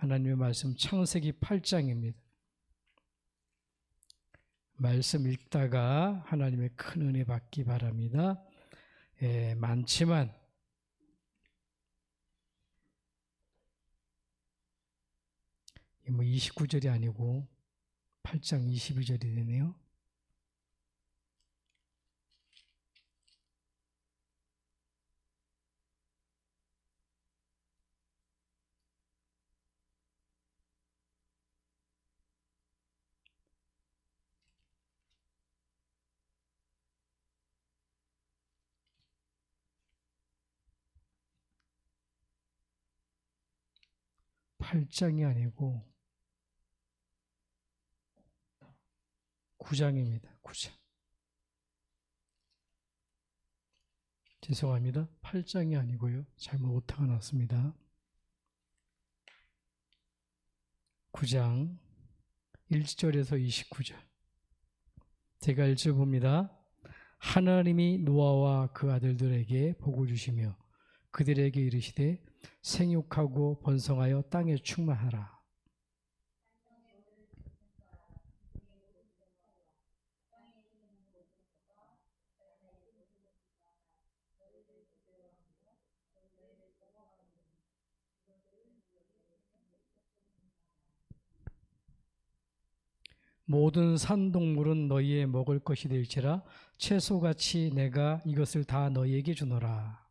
하나님의 말씀 창세기 8장입니다. 말씀 읽다가 하나님의 큰 은혜 받기 바랍니다. 많지만 뭐 29절이 아니고 8장 22절이 되네요. 팔장이 아니고 9장입니다. 9장. 죄송합니다. 8장이 아니고요. 잘못 오타가 났습니다. 9장 1절에서 29절. 제가 읽어봅니다. 하나님이 노아와 그 아들들에게 복을 주시며 그들에게 이르시되 생육하고 번성하여 땅에 충만하라. 모든 산동물은 너희의 먹을 것이 될지라 채소같이 내가 이것을 다 너희에게 주노라.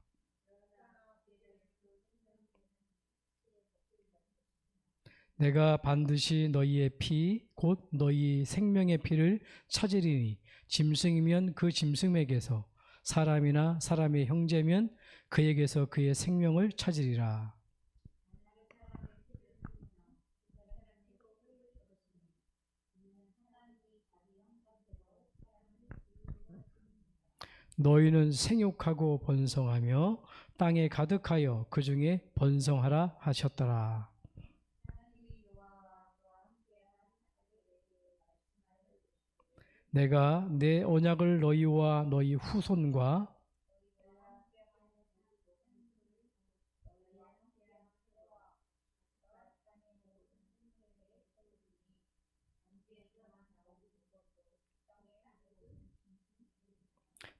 내가 반드시 너희의 피 곧 너희 생명의 피를 찾으리니 짐승이면 그 짐승에게서 사람이나 사람의 형제면 그에게서 그의 생명을 찾으리라. 너희는 생육하고 번성하며 땅에 가득하여 그 중에 번성하라 하셨더라. 내가 내 언약을 너희와 너희 후손과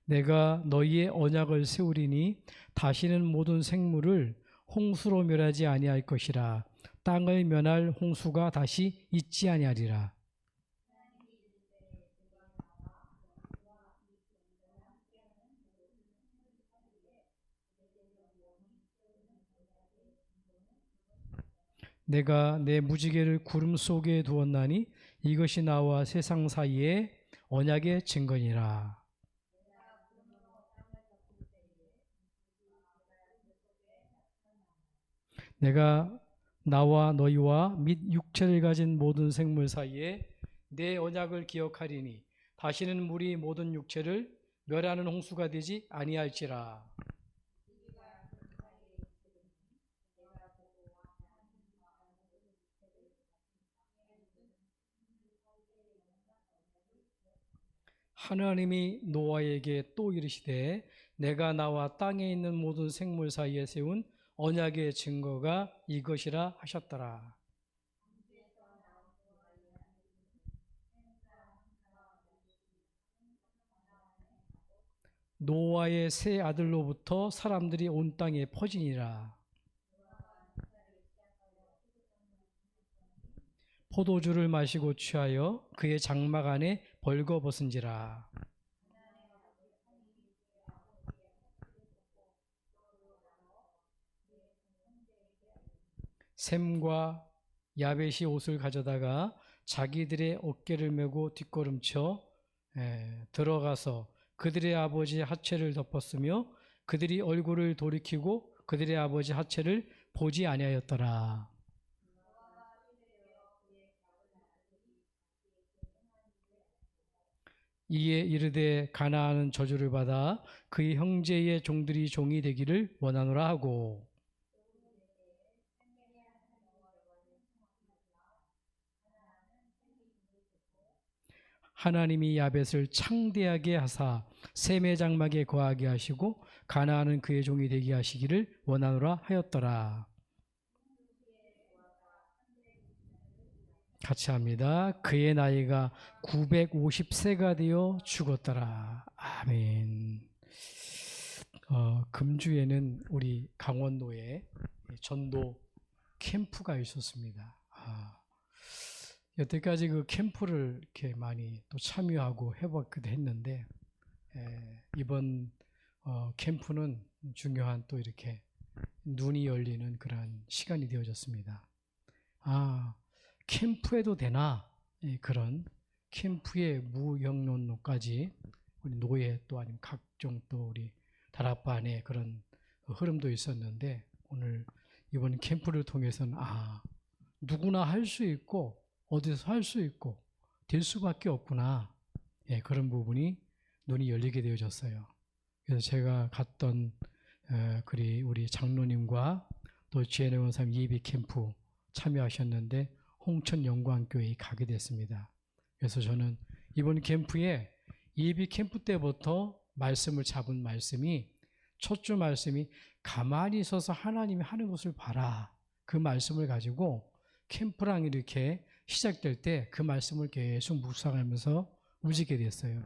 내가 너희의 언약을 세우리니 다시는 모든 생물을 홍수로 멸하지 아니할 것이라. 땅을 멸할 홍수가 다시 있지 아니하리라. 내가 내 무지개를 구름 속에 두었나니 이것이 나와 세상 사이에 언약의 증거니라. 내가 나와 너희와 및 육체를 가진 모든 생물 사이에 내 언약을 기억하리니 다시는 물이 모든 육체를 멸하는 홍수가 되지 아니할지라. 하나님이 노아에게 또 이르시되 내가 나와 땅에 있는 모든 생물 사이에 세운 언약의 증거가 이것이라 하셨더라. 노아의 세 아들로부터 사람들이 온 땅에 퍼지니라. 포도주를 마시고 취하여 그의 장막 안에 벌거벗은지라. 셈과 야벳이 옷을 가져다가 자기들의 어깨를 메고 뒷걸음쳐 들어가서 그들의 아버지 하체를 덮었으며 그들이 얼굴을 돌이키고 그들의 아버지 하체를 보지 아니하였더라. 이에 이르되 가나안은 저주를 받아 그의 형제의 종들이 종이 되기를 원하노라 하고 하나님이 야벳을 창대하게 하사 셈의 장막에 거하게 하시고 가나안은 그의 종이 되게 하시기를 원하노라 하였더라. 같이 합니다. 그의 나이가 950세가 되어 죽었더라. 아멘. 금주에는 우리 강원도에 전도 캠프가 있었습니다. 여태까지 그 캠프를 이렇게 많이 또 참여하고 해봤기도 했는데, 이번 캠프는 중요한 또 이렇게 눈이 열리는 그러한 시간이 되어졌습니다. 캠프에도 되나? 그런 캠프의 무역론로까지 우리 노예 또 아니면 각종 또 우리 다락방 안에 그런 흐름도 있었는데, 오늘 이번 캠프를 통해서는 누구나 할 수 있고 어디서 할 수 있고 될 수밖에 없구나. 그런 부분이 눈이 열리게 되어졌어요. 그래서 제가 갔던 우리 장로님과 또 지혜네 원사님 예비 캠프 참여하셨는데 홍천 영광교회에 가게 됐습니다. 그래서 저는 이번 캠프에 예비 캠프 때부터 말씀을 잡은 말씀이, 첫 주 말씀이 가만히 서서 하나님이 하는 것을 봐라. 그 말씀을 가지고 캠프랑 이렇게 시작될 때 그 말씀을 계속 묵상하면서 움직이게 됐어요.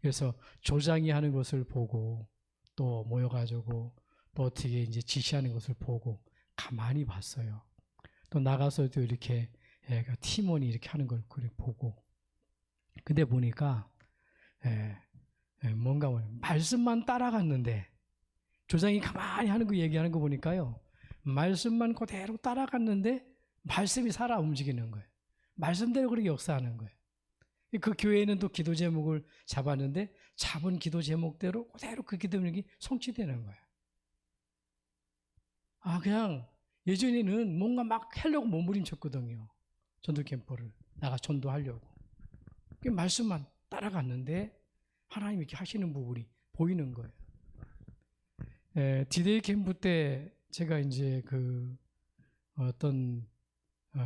그래서 조장이 하는 것을 보고 또 모여가지고 또 어떻게 이제 지시하는 것을 보고 가만히 봤어요. 또 나가서도 이렇게 팀원이 이렇게 하는 걸 보고, 근데 보니까 뭔가 말씀만 따라갔는데, 조장이 가만히 하는 거 얘기하는 거 보니까요, 말씀만 그대로 따라갔는데 말씀이 살아 움직이는 거예요. 말씀대로 그렇게 역사하는 거예요. 그 교회에는 또 기도 제목을 잡았는데 잡은 기도 제목대로 그대로 그 기도 제목이 성취되는 거예요. 그냥 예전에는 뭔가 막 하려고 몸부림쳤거든요. 전도 캠프를 나가 전도하려고. 그 말씀만 따라갔는데 하나님이 이렇게 하시는 부분이 보이는 거예요. 디데이 캠프 때 제가 이제 어떤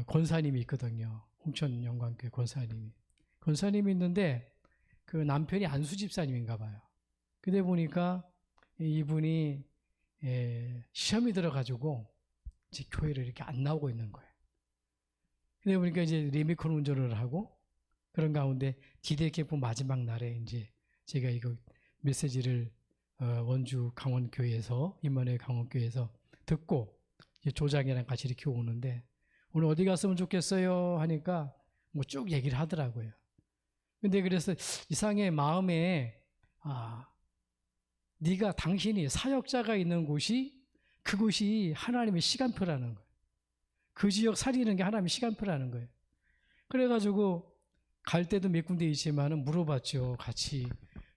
권사님이 있거든요. 홍천 영광교회 권사님이 있는데 그 남편이 안수 집사님인가 봐요. 근데 보니까 이분이 시험이 들어가지고 이제 교회를 이렇게 안 나오고 있는 거예요. 근데 보니까 이제 리미콘 운전을 하고 그런 가운데 디데이 캠프 마지막 날에 이제 제가 이거 메시지를 원주 강원교회에서, 임마누엘 강원교회에서 듣고 이제 조장이랑 같이 이렇게 오는데, 오늘 어디 갔으면 좋겠어요 하니까 뭐 쭉 얘기를 하더라고요. 근데 그래서 이상해 마음에 당신이 사역자가 있는 곳이, 그곳이 하나님의 시간표라는 거예요. 그 지역 살리는 게 하나님의 시간표라는 거예요. 그래가지고 갈 때도 몇 군데 있지만은 물어봤죠. 같이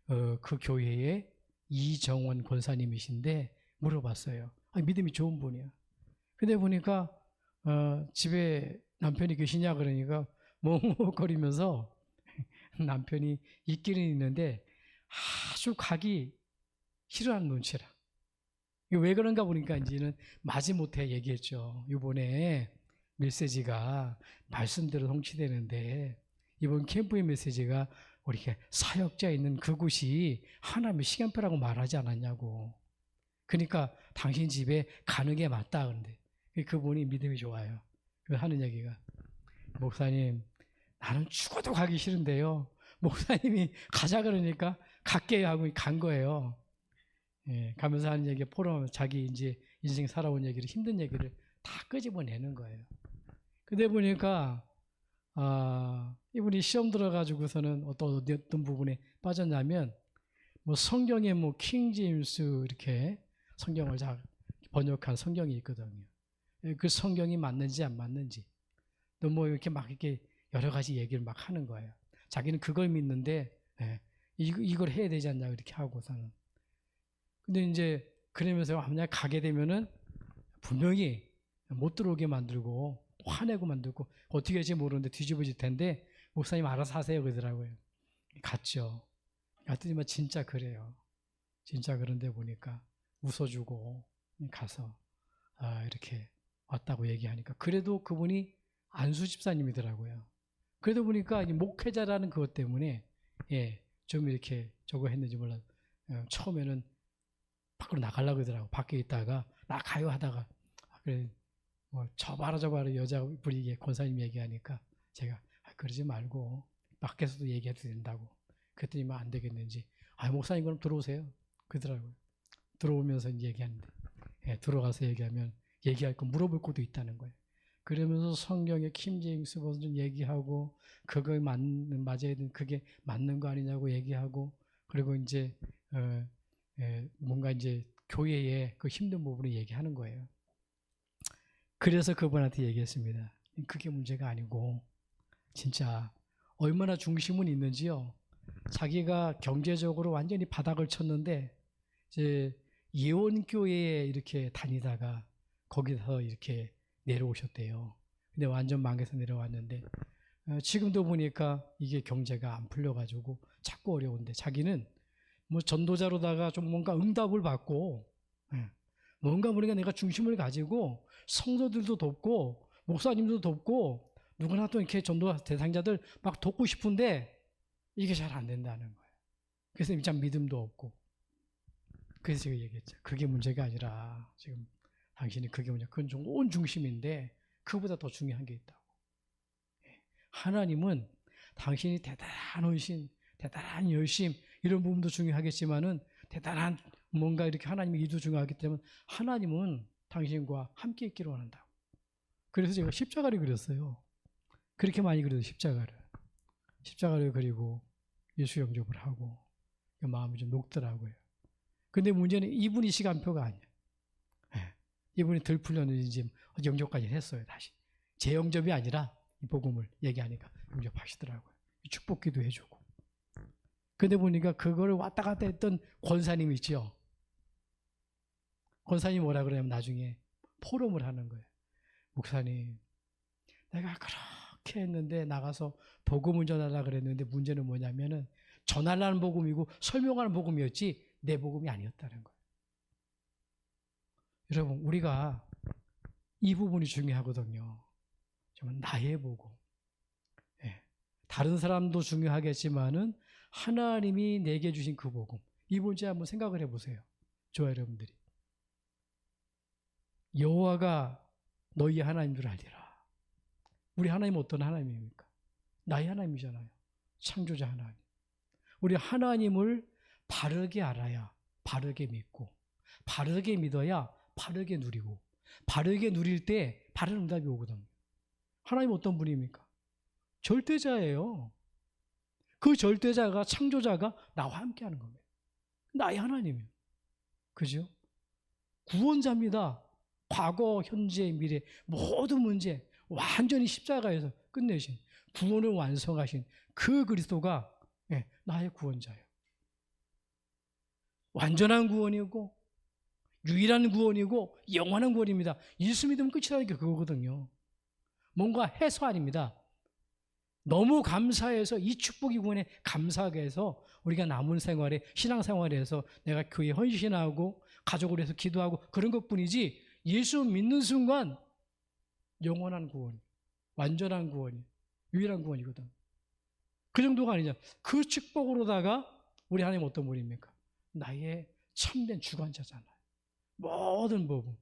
그 교회에 이정원 권사님이신데 물어봤어요. 믿음이 좋은 분이야. 근데 보니까 집에 남편이 계시냐 그러니까 멍멍거리면서 남편이 있기는 있는데 아주 가기 싫어하는 눈치라. 왜 그런가 보니까 이제는 마지못해 얘기했죠. 이번에 메시지가 말씀대로 성취되는데 이번 캠프의 메시지가 우리 사역자 있는 그곳이 하나님의 시간표라고 말하지 않았냐고. 그러니까 당신 집에 가는 게 맞다. 그런데 그분이 믿음이 좋아요. 하는 얘기가, 목사님 나는 죽어도 가기 싫은데요, 목사님이 가자 그러니까 갈게요 하고 간 거예요. 가면서 하는 얘기, 포럼 자기 이제 인생 살아온 얘기를, 힘든 얘기를 다 끄집어내는 거예요. 근데 보니까 이분이 시험 들어가지고서는 어떤 부분에 빠졌냐면, 뭐 성경에 뭐 킹제임스 이렇게 성경을 번역한 성경이 있거든요. 그 성경이 맞는지 안 맞는지 또 뭐 이렇게 막 이렇게 여러 가지 얘기를 막 하는 거예요. 자기는 그걸 믿는데 이걸 해야 되지 않냐 이렇게 하고서는. 근데 이제 그러면서 만약 가게 되면은 분명히 못 들어오게 만들고 화내고 만들고 어떻게 할지 모르는데 뒤집어질 텐데 목사님 알아서 하세요 그러더라고요. 갔죠. 갔더니만 진짜 그래요. 진짜 그런데 보니까 웃어주고 가서 이렇게 왔다고 얘기하니까, 그래도 그분이 안수 집사님이더라고요. 그래도 보니까 목회자라는 그것 때문에 좀 이렇게 저거 했는지 몰라. 처음에는 밖으로 나가려고 그러더라고. 밖에 있다가 나가요 하다가 그래 뭐 저 봐라 여자 분이 권사님 얘기하니까 제가 그러지 말고 밖에서도 얘기해도 된다고. 그랬더니 안 되겠는지 목사님 그럼 들어오세요. 그러더라고요. 들어오면서 얘기하는데 들어가서 얘기하면 얘기할 거 물어볼 것도 있다는 거예요. 그러면서 성경의 킹제임스 버전 얘기하고 그거 맞아야 되는 그게 맞는 거 아니냐고 얘기하고 그리고 이제 뭔가 이제 교회의 그 힘든 부분을 얘기하는 거예요. 그래서 그분한테 얘기했습니다. 그게 문제가 아니고 진짜 얼마나 중심은 있는지요. 자기가 경제적으로 완전히 바닥을 쳤는데 이제 예원교회에 이렇게 다니다가 거기서 이렇게 내려오셨대요. 근데 완전 망해서 내려왔는데 지금도 보니까 이게 경제가 안 풀려가지고 자꾸 어려운데 자기는 뭐 전도자로다가 좀 뭔가 응답을 받고 뭔가 우리가 내가 중심을 가지고 성도들도 돕고 목사님도 돕고 누구나 또 이렇게 전도 대상자들 막 돕고 싶은데 이게 잘 안 된다는 거예요. 그래서 참 믿음도 없고 그래서 제가 얘기했죠. 그게 문제가 아니라 지금 당신이 그게 문제. 그건 좀 온 중심인데 그보다 더 중요한 게 있다고. 하나님은 당신이 대단한 헌신, 대단한 열심 이런 부분도 중요하겠지만은 대단한 뭔가 이렇게 하나님의 이도 중요하기 때문에 하나님은 당신과 함께 있기를 원한다고. 그래서 제가 십자가를 그렸어요. 그렇게 많이 그려서 십자가를 그리고 예수 영접을 하고 마음이 좀 녹더라고요. 근데 문제는 이분이 시간표가 아니에요. 이분이 덜 풀려는 이제 영접까지 했어요. 다시 재영접이 아니라 이 복음을 얘기하니까 영접하시더라고요. 축복기도 해주고. 근데 보니까 그거를 왔다 갔다 했던 권사님이 있죠. 권사님이 뭐라 그러냐면 나중에 포럼을 하는 거예요. 목사님, 내가 그렇게 했는데 나가서 복음을 전하려고 그랬는데 문제는 뭐냐면은 전하려는 복음이고 설명하는 복음이었지 내 복음이 아니었다는 거예요. 여러분, 우리가 이 부분이 중요하거든요. 정말 나의 복음. 다른 사람도 중요하겠지만은 하나님이 내게 주신 그 복음. 이 문제 한번 생각을 해보세요. 저와 여러분들이. 여호와가 너희 하나님인 줄 알리라. 우리 하나님은 어떤 하나님입니까? 나의 하나님이잖아요. 창조자 하나님. 우리 하나님을 바르게 알아야 바르게 믿고 바르게 믿어야 바르게 누리고 바르게 누릴 때 바른 응답이 오거든요. 하나님 어떤 분입니까? 절대자예요. 그 절대자가 창조자가 나와 함께 하는 겁니다. 나의 하나님이에요. 그죠? 구원자입니다. 과거, 현재, 미래 모든 문제 완전히 십자가에서 끝내신 구원을 완성하신 그 그리스도가 나의 구원자예요. 완전한 구원이고 유일한 구원이고 영원한 구원입니다. 예수 믿으면 끝이라는 게 그거거든요. 뭔가 해서 아닙니다. 너무 감사해서 이 축복이 구원에 감사하게 해서 우리가 남은 생활에 신앙생활에서 내가 교회에 헌신하고 가족을 위해서 기도하고 그런 것뿐이지 예수 믿는 순간 영원한 구원, 완전한 구원이 유일한 구원이거든. 그 정도가 아니죠. 그 축복으로다가 우리 하나님 어떤 분입니까? 나의 참된 주관자잖아요. 모든 부분.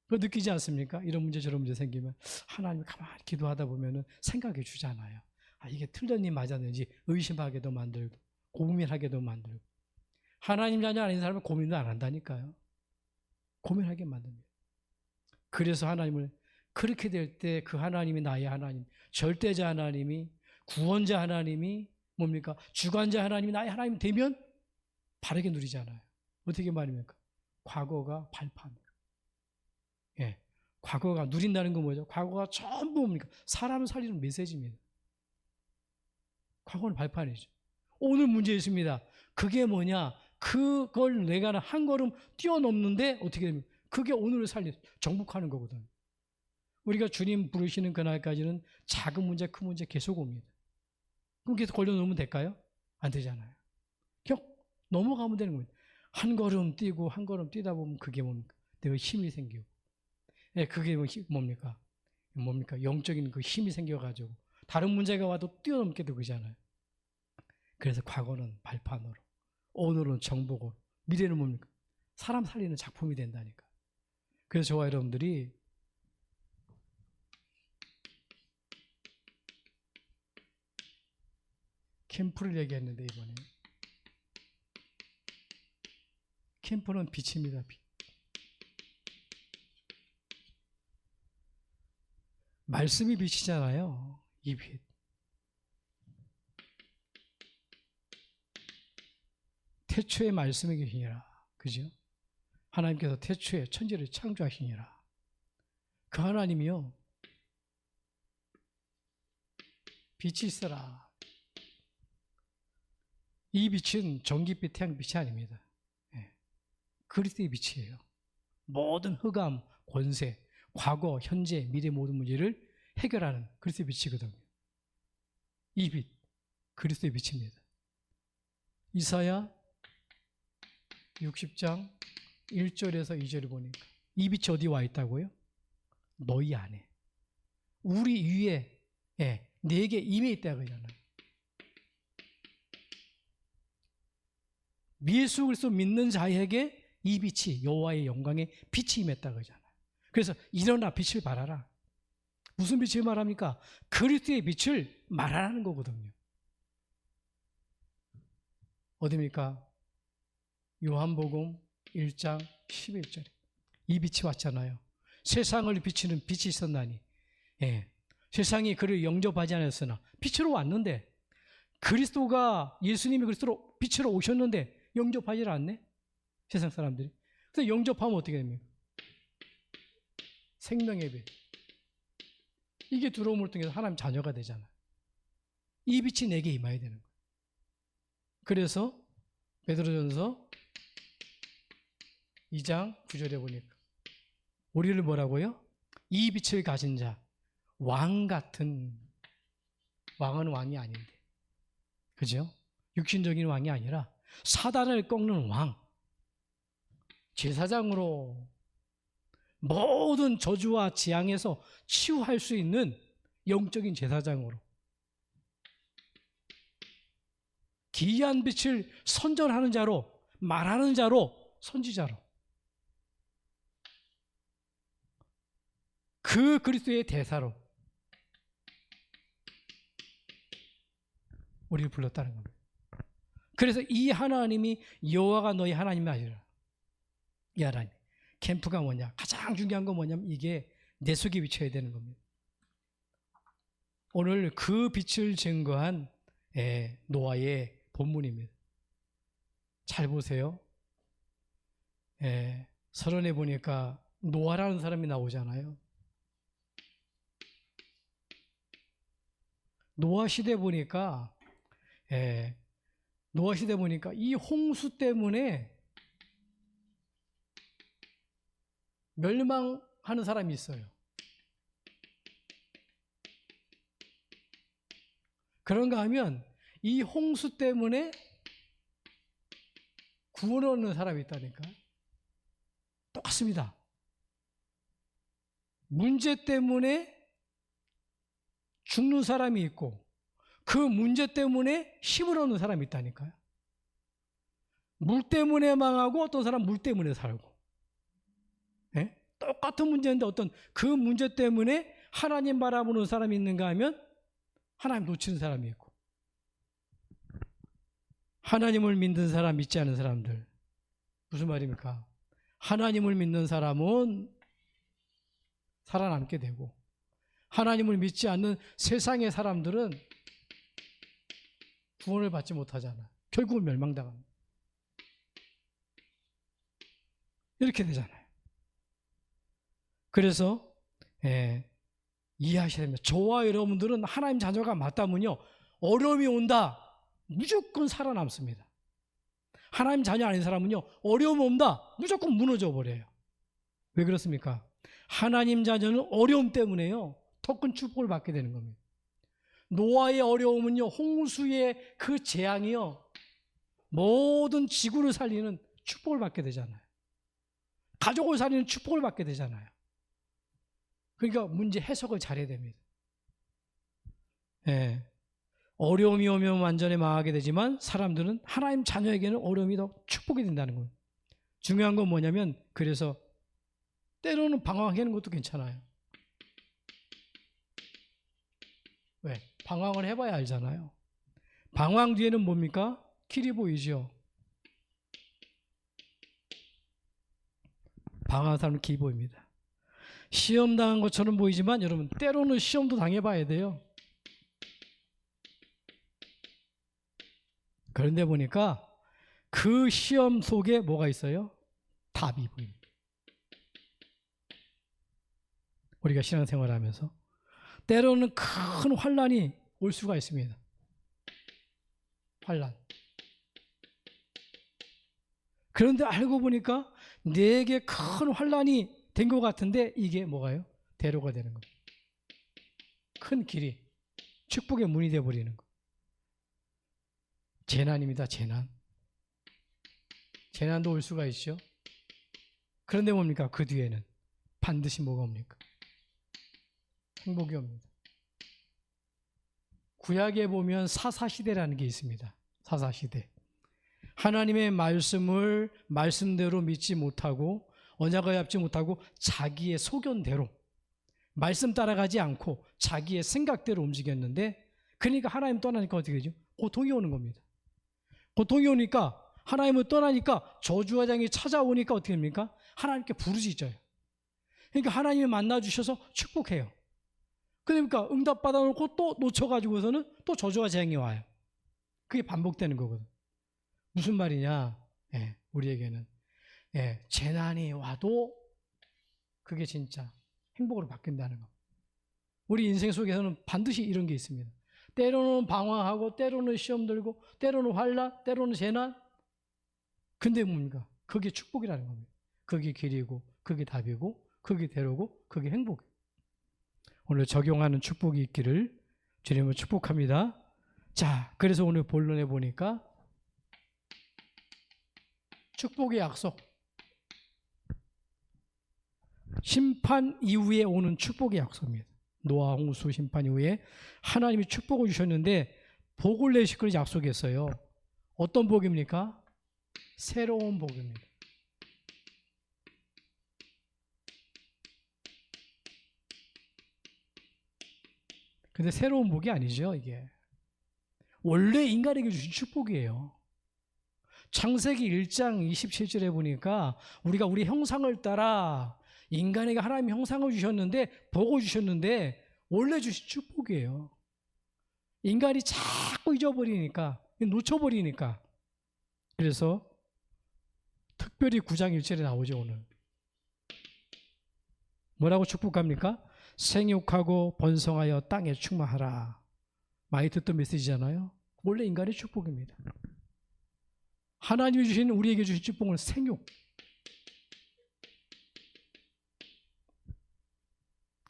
그거 느끼지 않습니까? 이런 문제 저런 문제 생기면 하나님이 가만히 기도하다 보면 생각해 주잖아요. 이게 틀린 일 맞았는지 의심하게도 만들고 고민하게도 만들고. 하나님 자녀 아닌 사람은 고민도 안 한다니까요. 고민하게 만듭니다. 그래서 하나님을 그렇게 될 때 그 하나님이 나의 하나님, 절대자 하나님이 구원자 하나님이 뭡니까? 주관자 하나님이 나의 하나님 되면 바르게 누리잖아요. 어떻게 말입니까? 과거가 발판. 과거가 누린다는 건 뭐죠? 과거가 전부 뭡니까? 사람을 살리는 메시지입니다. 과거는 발판이죠. 오늘 문제 있습니다. 그게 뭐냐? 그걸 내가 한 걸음 뛰어넘는데 어떻게 됩니까? 그게 오늘을 정복하는 거거든. 우리가 주님 부르시는 그날까지는 작은 문제, 큰 문제 계속 옵니다. 그럼 계속 걸려놓으면 될까요? 안 되잖아요. 그냥 넘어가면 되는 거예요. 한 걸음 뛰고 한 걸음 뛰다 보면 그게 뭡니까? 내가 힘이 생기고. 그게 뭡니까? 영적인 그 힘이 생겨가지고 다른 문제가 와도 뛰어넘게 되잖아요. 그래서 과거는 발판으로, 오늘은 정복으로, 미래는 뭡니까? 사람 살리는 작품이 된다니까. 그래서 저와 여러분들이 캠프를 얘기했는데 이번에 캠프는 빛입니다. 빛. 말씀이 빛이잖아요. 이 빛. 태초에 말씀이 계시니라. 그죠? 하나님께서 태초에 천지를 창조하시니라. 그 하나님이요. 빛이 있어라. 이 빛은 전기빛, 태양빛이 아닙니다. 예. 그리스도의 빛이에요. 모든 흑암, 권세, 과거, 현재, 미래 모든 문제를 해결하는 그리스도의 빛이거든요. 이 빛, 그리스도의 빛입니다. 이사야 60장 1절에서 2절을 보니까 이 빛이 어디 와 있다고요? 너희 안에. 우리 위에, 예, 내게 임해 있다 그러잖아요. 예수 그리스도 믿는 자에게 이 빛이 여호와의 영광의 빛이 임했다 그러잖아요. 그래서 일어나 빛을 발하라. 무슨 빛을 말합니까? 그리스도의 빛을 말하는 거거든요. 어디입니까? 요한복음 1장 11절에 이 빛이 왔잖아요. 세상을 비추는 빛이 있었나니, 예, 세상이 그를 영접하지 않았으나 빛으로 왔는데, 그리스도가, 예수님이 그리스도로 빛으로 오셨는데 영접하지 않네? 세상 사람들이. 그래서 영접하면 어떻게 됩니까? 생명의 빛. 이게 들어옴을 통해서 하나님 자녀가 되잖아요. 이 빛이 내게 임해야 되는 거예요. 그래서 베드로전서 2장 9절에 보니까 우리를 뭐라고요? 이 빛을 가진 자, 왕 같은, 왕은 왕이 아닌데, 그죠? 육신적인 왕이 아니라 사단을 꺾는 왕, 제사장으로 모든 저주와 재앙에서 치유할 수 있는 영적인 제사장으로, 기이한 빛을 선전하는 자로, 말하는 자로, 선지자로, 그 그리스도의 대사로 우리를 불렀다는 겁니다. 그래서 이 하나님이 여호와가 너희 하나님이 아니라, 이 하나님. 캠프가 뭐냐? 가장 중요한 건 뭐냐면 이게 내 속에 비춰야 되는 겁니다. 오늘 그 빛을 증거한 노아의 본문입니다. 잘 보세요. 서론에 보니까 노아라는 사람이 나오잖아요. 노아 시대 보니까 이 홍수 때문에 멸망하는 사람이 있어요. 그런가 하면 이 홍수 때문에 구원 얻는 사람이 있다니까. 똑같습니다. 문제 때문에 죽는 사람이 있고 그 문제 때문에 힘을 얻는 사람이 있다니까요. 물 때문에 망하고 어떤 사람 물 때문에 살고, 네? 똑같은 문제인데 어떤 그 문제 때문에 하나님 바라보는 사람이 있는가 하면 하나님 놓치는 사람이 있고, 하나님을 믿는 사람, 믿지 않는 사람들, 무슨 말입니까? 하나님을 믿는 사람은 살아남게 되고, 하나님을 믿지 않는 세상의 사람들은 구원을 받지 못하잖아. 결국은 멸망당합니다. 이렇게 되잖아요. 그래서 이해하셔야 됩니다. 저와 여러분들은 하나님 자녀가 맞다면요, 어려움이 온다, 무조건 살아남습니다. 하나님 자녀 아닌 사람은요, 어려움 온다, 무조건 무너져 버려요. 왜 그렇습니까? 하나님 자녀는 어려움 때문에요, 더 큰 축복을 받게 되는 겁니다. 노아의 어려움은요, 홍수의 그 재앙이요, 모든 지구를 살리는 축복을 받게 되잖아요. 가족을 살리는 축복을 받게 되잖아요. 그러니까 문제 해석을 잘해야 됩니다. 어려움이 오면 완전히 망하게 되지만 사람들은, 하나님 자녀에게는 어려움이 더 축복이 된다는 거예요. 중요한 건 뭐냐면, 그래서 때로는 방황하는 것도 괜찮아요. 왜? 방황을 해봐야 알잖아요. 방황 뒤에는 뭡니까? 길이 보이죠. 방황한 사람은 길이 보입니다. 시험 당한 것처럼 보이지만 여러분 때로는 시험도 당해봐야 돼요. 그런데 보니까 그 시험 속에 뭐가 있어요? 답이 보입니다. 우리가 신앙생활을 하면서 때로는 큰 환난이 올 수가 있습니다. 환난. 그런데 알고 보니까 내게 큰 환난이 된 것 같은데 이게 뭐가요? 대로가 되는 겁니다. 큰 길이 축복의 문이 되어버리는 거. 재난입니다. 재난. 재난도 올 수가 있죠. 그런데 뭡니까? 그 뒤에는 반드시 뭐가 옵니까? 행복이 옵니다. 구약에 보면 사사시대라는 게 있습니다. 사사시대. 하나님의 말씀을 말씀대로 믿지 못하고 언약을 밟지 못하고 자기의 소견대로 말씀 따라가지 않고 자기의 생각대로 움직였는데 그러니까 하나님 떠나니까 어떻게 되죠? 고통이 오는 겁니다. 고통이 오니까 하나님을 떠나니까 저주와 장이 찾아오니까 어떻게 됩니까? 하나님께 부르짖어요. 그러니까 하나님이 만나주셔서 축복해요. 그러니까 응답 받아놓고 또 놓쳐가지고서는 또 저주와 재앙이 와요. 그게 반복되는 거거든. 무슨 말이냐? 우리에게는 재난이 와도 그게 진짜 행복으로 바뀐다는 거. 우리 인생 속에서는 반드시 이런 게 있습니다. 때로는 방황하고 때로는 시험 들고 때로는 환난, 때로는 재난. 근데 뭡니까? 그게 축복이라는 겁니다. 그게 길이고 그게 답이고 그게 대로고 그게 행복이에요. 오늘 적용하는 축복이 있기를 주님을 축복합니다. 자, 그래서 오늘 본론에 보니까 축복의 약속. 심판 이후에 오는 축복의 약속입니다. 노아 홍수 심판 이후에 하나님이 축복을 주셨는데 복을 내실 걸 약속했어요. 어떤 복입니까? 새로운 복입니다. 근데 새로운 복이 아니죠, 이게. 원래 인간에게 주신 축복이에요. 창세기 1장 27절에 보니까 우리가 우리 형상을 따라 인간에게 하나님이 형상을 주셨는데 복을 주셨는데 원래 주신 축복이에요. 인간이 자꾸 잊어버리니까 놓쳐버리니까 그래서 특별히 9장 1절에 나오죠. 오늘 뭐라고 축복합니까? 생육하고 번성하여 땅에 충만하라. 많이 듣던 메시지잖아요. 원래 인간의 축복입니다. 하나님이 주신 우리에게 주신 축복은 생육.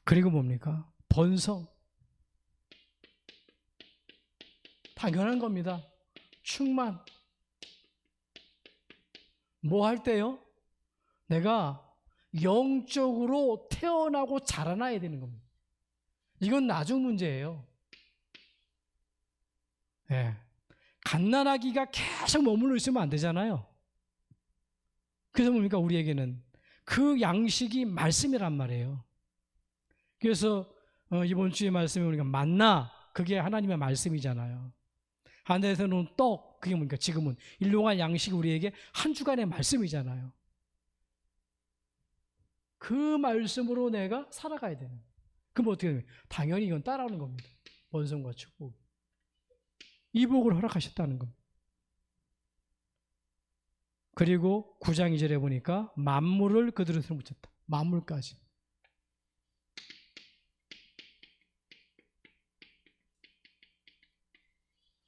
그리고 뭡니까? 번성. 당연한 겁니다. 충만. 뭐 할 때요? 내가 영적으로 태어나고 자라나야 되는 겁니다. 이건 나중 문제예요. 갓난아기가 계속 머물러 있으면 안 되잖아요. 그래서 뭡니까? 우리에게는 그 양식이 말씀이란 말이에요. 그래서 이번 주에 말씀에 보니까 만나, 그게 하나님의 말씀이잖아요. 하늘에서는 떡, 그게 뭡니까? 지금은 일용할 양식이 우리에게 한 주간의 말씀이잖아요. 그 말씀으로 내가 살아가야 되는. 그럼 어떻게 되면? 당연히 이건 따라오는 겁니다. 번성과 축복. 이 복을 허락하셨다는 겁니다. 그리고 9장 2절에 보니까 만물을 그들은 손에 붙였다. 만물까지.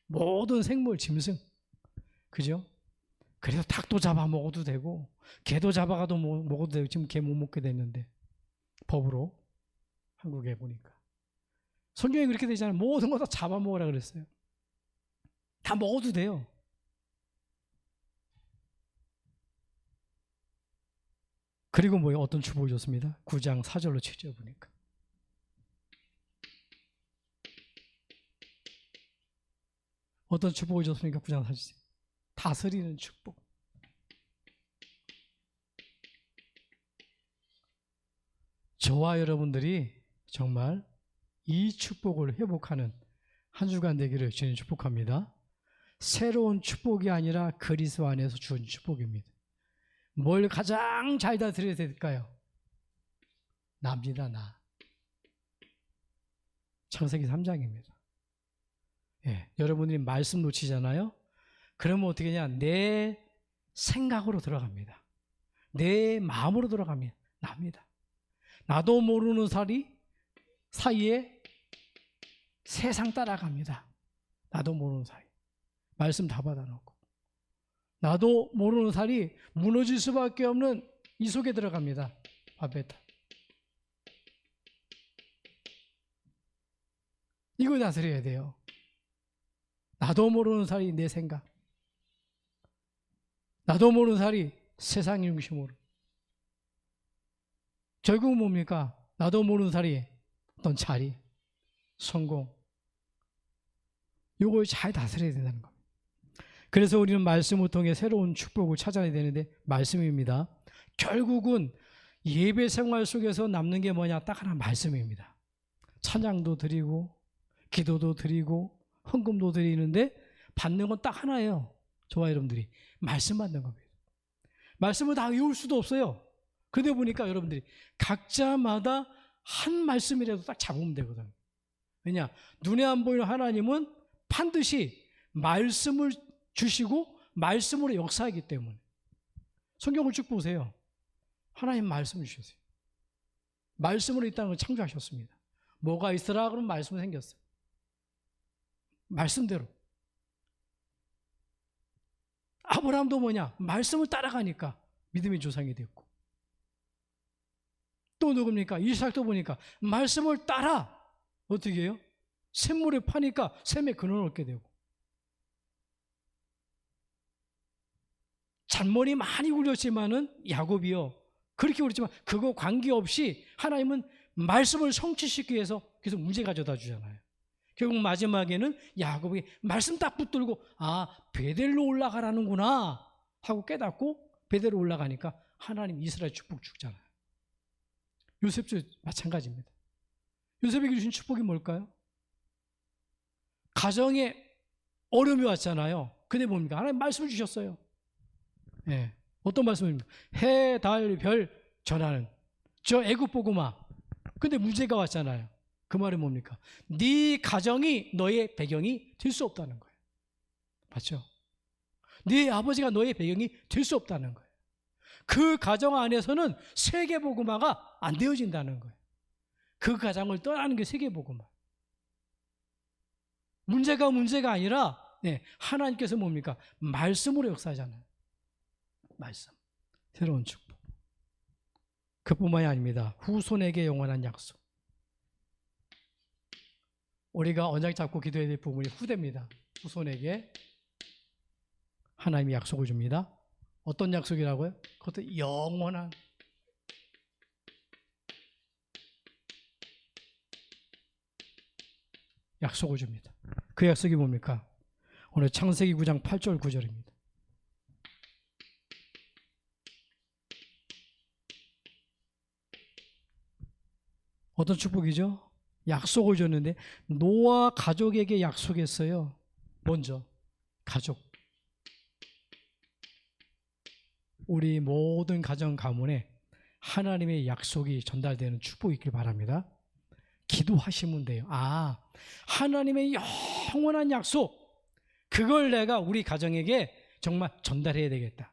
모든 생물, 짐승. 그죠? 그래서 닭도 잡아 먹어도 되고 개도 잡아가도 먹어도 되고 지금 개 못 먹게 됐는데 법으로 한국에 보니까 성경에 그렇게 되잖아요. 모든 거 다 잡아 먹으라 그랬어요. 다 먹어도 돼요. 그리고 뭐예요? 어떤 축복을 줬습니다. 9장 4절로 7절 보니까 어떤 축복을 줬습니까? 9장 4절. 다스리는 축복. 저와 여러분들이 정말 이 축복을 회복하는 한 주간 되기를 주님 축복합니다. 새로운 축복이 아니라 그리스도 안에서 주은 축복입니다. 뭘 가장 잘 다스려야 될까요? 나입니다. 나. 창세기 3장입니다. 예, 여러분들이 말씀 놓치잖아요. 그러면 어떻게 하냐? 내 생각으로 들어갑니다. 내 마음으로 들어가면 납니다. 나도 모르는 사이에 세상 따라갑니다. 나도 모르는 사이. 말씀 다 받아놓고. 나도 모르는 사이 무너질 수밖에 없는 이 속에 들어갑니다. 바베타. 이거 다스려야 돼요. 나도 모르는 사이 내 생각. 나도 모르는 사이 세상 중심으로. 결국은 뭡니까? 나도 모르는 사이 어떤 자리, 성공. 이걸 잘 다스려야 된다는 겁니다. 그래서 우리는 말씀을 통해 새로운 축복을 찾아야 되는데 말씀입니다. 결국은 예배 생활 속에서 남는 게 뭐냐? 딱 하나 말씀입니다. 찬양도 드리고 기도도 드리고 헌금도 드리는데 받는 건 딱 하나예요. 저와 여러분들이 말씀 받는 겁니다. 말씀을 다 외울 수도 없어요. 그러다 보니까 여러분들이 각자마다 한 말씀이라도 딱 잡으면 되거든요. 왜냐? 눈에 안 보이는 하나님은 반드시 말씀을 주시고 말씀으로 역사하기 때문에. 성경을 쭉 보세요. 하나님 말씀을 주셨어요. 말씀으로 이 땅을 창조하셨습니다. 뭐가 있으라 그러면 말씀이 생겼어요. 말씀대로. 아브라함도 뭐냐? 말씀을 따라가니까 믿음의 조상이 됐고. 또 누굽니까? 이삭도 보니까 말씀을 따라 어떻게 해요? 샘물을 파니까 샘의 근원을 얻게 되고. 잔머리 많이 굴렸지만은 야곱이요. 그렇게 굴렸지만 그거 관계없이 하나님은 말씀을 성취시키기 위해서 계속 문제 가져다 주잖아요. 결국 마지막에는 야곱이 말씀 딱 붙들고 베델로 올라가라는구나 하고 깨닫고 베델로 올라가니까 하나님 이스라엘 축복 주잖아요. 요셉도 마찬가지입니다. 요셉에게 주신 축복이 뭘까요? 가정에 어려움이 왔잖아요. 근데 뭡니까? 하나님 말씀을 주셨어요. 네. 어떤 말씀입니까? 해, 달, 별 전하는 저 애굽 보고마. 근데 문제가 왔잖아요. 그 말은 뭡니까? 네 가정이 너의 배경이 될 수 없다는 거예요. 맞죠? 네 아버지가 너의 배경이 될 수 없다는 거예요. 그 가정 안에서는 세계복음화가 안 되어진다는 거예요. 그 가정을 떠나는 게 세계복음화. 문제가 아니라 하나님께서 뭡니까? 말씀으로 역사하잖아요. 말씀. 새로운 축복. 그뿐만이 아닙니다. 후손에게 영원한 약속. 우리가 언약 잡고 기도해야 될 부분이 후대입니다. 후손에게 하나님이 약속을 줍니다. 어떤 약속이라고요? 그것도 영원한 약속을 줍니다. 그 약속이 뭡니까? 오늘 창세기 9장 8절 9절입니다. 어떤 축복이죠? 약속을 줬는데 노아 가족에게 약속했어요. 먼저 가족. 우리 모든 가정 가문에 하나님의 약속이 전달되는 축복이 있길 바랍니다. 기도하시면 돼요. 하나님의 영원한 약속, 그걸 내가 우리 가정에게 정말 전달해야 되겠다.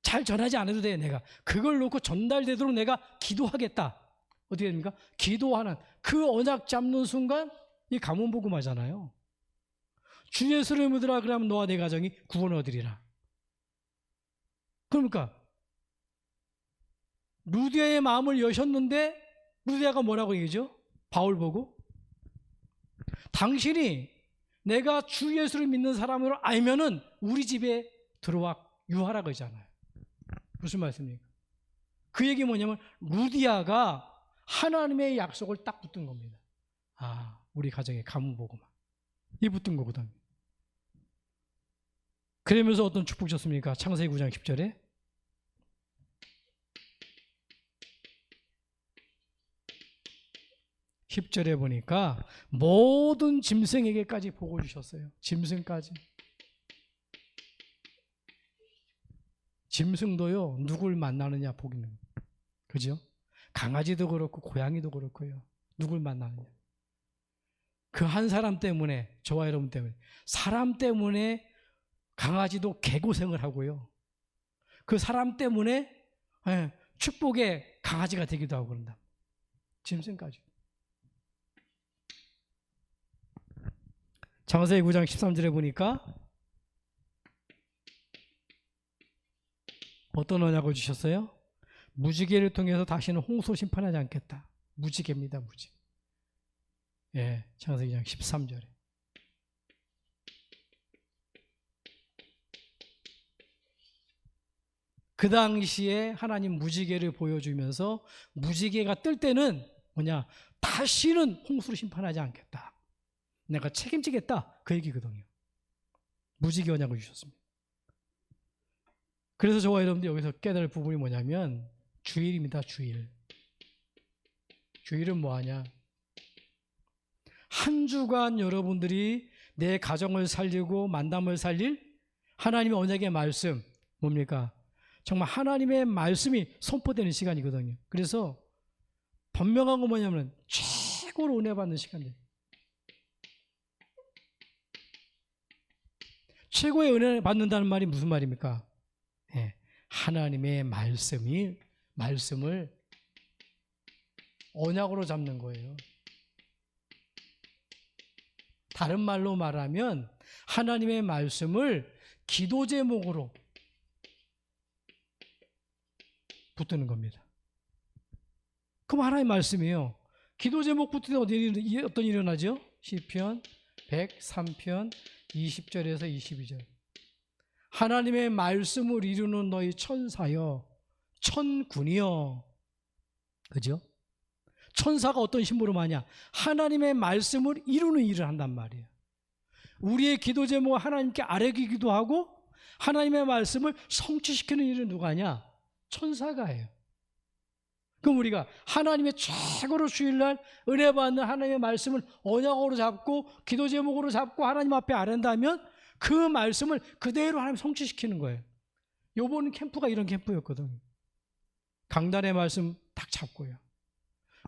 잘 전하지 않아도 돼. 내가 그걸 놓고 전달되도록 내가 기도하겠다. 어떻게 됩니까? 기도하는 그 언약 잡는 순간 이 가문 복음하잖아요. 주 예수를 믿으라 그러면 너와 내 가정이 구원을 얻으리라. 그러니까 루디아의 마음을 여셨는데 루디아가 뭐라고 얘기죠? 바울 보고 당신이 내가 주 예수를 믿는 사람으로 알면은 우리 집에 들어와 유하라 그러잖아요. 무슨 말씀입니까? 그 얘기 뭐냐면 루디아가 하나님의 약속을 딱 붙든 겁니다. 우리 가정에 가문 복음화. 이 붙든 거거든요. 그러면서 어떤 축복 줬습니까? 창세기 9장 10절에 10절에 보니까 모든 짐승에게까지 복을 주셨어요. 짐승까지. 짐승도요, 누굴 만나느냐 복이 있는 거예요. 그죠? 강아지도 그렇고 고양이도 그렇고요. 누굴 만나느냐. 그 한 사람 때문에, 저와 여러분 때문에, 사람 때문에 강아지도 개고생을 하고요. 그 사람 때문에 축복의 강아지가 되기도 하고 그런다. 짐승까지. 창세기 9장 13절에 보니까 어떤 언약을 주셨어요? 무지개를 통해서 다시는 홍수 심판하지 않겠다. 무지개입니다. 무지개. 예, 창세기 2장 13절에. 그 당시에 하나님 무지개를 보여주면서 무지개가 뜰 때는 뭐냐? 다시는 홍수를 심판하지 않겠다. 내가 책임지겠다. 그 얘기거든요. 무지개 언약을 주셨습니다. 그래서 저와 여러분들 여기서 깨달을 부분이 뭐냐면 주일입니다. 주일. 주일은 뭐하냐? 한 주간 여러분들이 내 가정을 살리고 만남을 살릴 하나님의 언약의 말씀 뭡니까? 정말 하나님의 말씀이 선포되는 시간이거든요. 그래서 분명한 건 뭐냐면 최고로 은혜 받는 시간이에요. 최고의 은혜를 받는다는 말이 무슨 말입니까? 네, 하나님의 말씀을 언약으로 잡는 거예요. 다른 말로 말하면 하나님의 말씀을 기도 제목으로 붙드는 겁니다. 그럼 하나님의 말씀이에요. 기도 제목 붙을 때 어떤 일이 일어나죠? 시편 103편 20절에서 22절. 하나님의 말씀을 이루는 너희 천사여, 천군이여. 그죠? 천사가 어떤 신부로 하냐? 하나님의 말씀을 이루는 일을 한단 말이에요. 우리의 기도 제목을 하나님께 아뢰기도 하고 하나님의 말씀을 성취시키는 일은 누가 하냐? 천사가 해요. 그럼 우리가 하나님의 최고로 주일날 은혜 받는 하나님의 말씀을 언약으로 잡고 기도 제목으로 잡고 하나님 앞에 아뢰다면 그 말씀을 그대로 하나님 성취시키는 거예요. 요번 캠프가 이런 캠프였거든요. 강단의 말씀 딱 잡고요.